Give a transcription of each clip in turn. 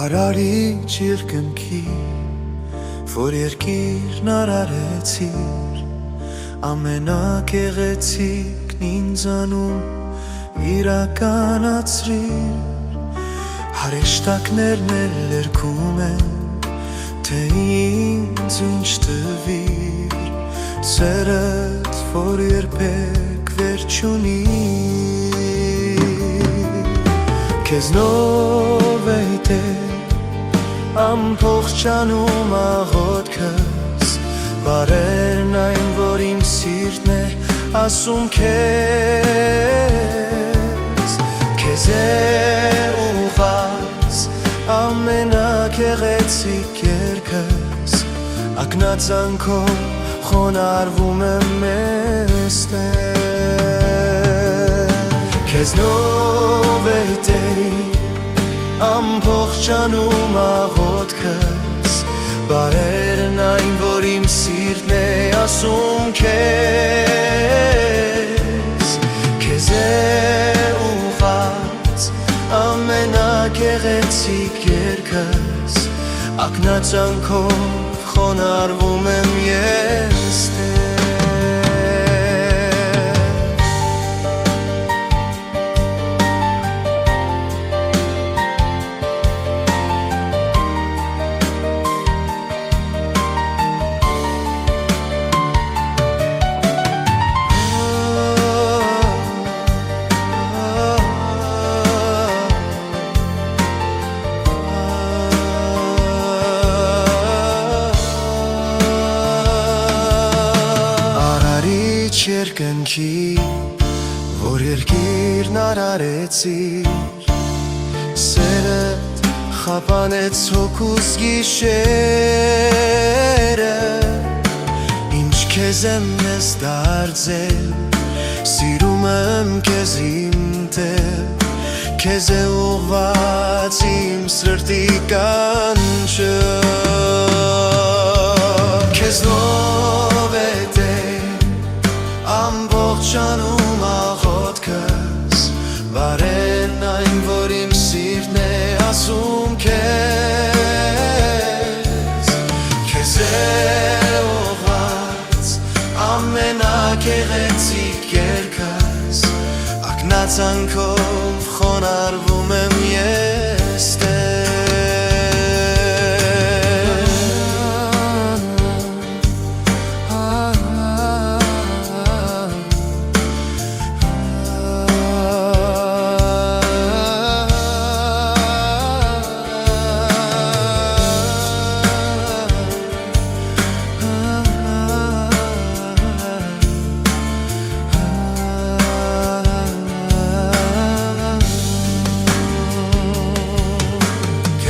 Արարիչ երկնքի, որ երկիրն արարեցիր, ամենակեղեցիկն ինձանում իրականացրիր, հարեշտակներն էլ երգում են, թե ինձ ինչ տվիր, սերդ, որ երբեք վերջ չունի, քեզնով է ամփոխչանում աղոթքս, բարերն այն, որ իմ սիրտն է ասում քեզ, քեզ է ուղղած ամենակեղեցիկ երգս, ակնածանքով խոնարհվում եմ մեստեղ, քեզնով է ամփոխչանում աղոթքս, բարերն այն, որ իմ սիրտն է ասում քեզ, քեզ է ուղղած ամենակեղեցիկ երգս, ակնածանքով խոնարհվում եմ ես երկնքի, որ երկիրն արարեցիր, սերդ խափանեց հոգուս գիշերը, ինչ քեզ եմ ես դարձել, սիրում եմ քեզ իմ տեր, քեզ է ուղղված իմ սրտի կանչը, քեզնով է ամբողջանում աղոթքս, բարերն այն, որ իմ սիրտն է ասում քեզ, քեզ է ուղղված ամենակեղեցիկ երգս, ակնածանքով խոնարհվում եմ ես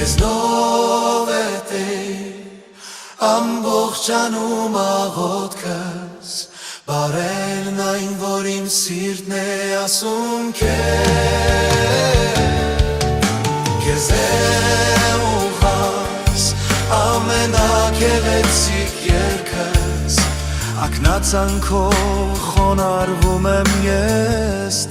քեզնով է ամբողջանում աղոթքս, բարերն այն, որ իմ սիրտն է ասում քեզ է ուղղված ամենակեղեցիկ երգս, ակնածանքով խոնարհվում եմ ես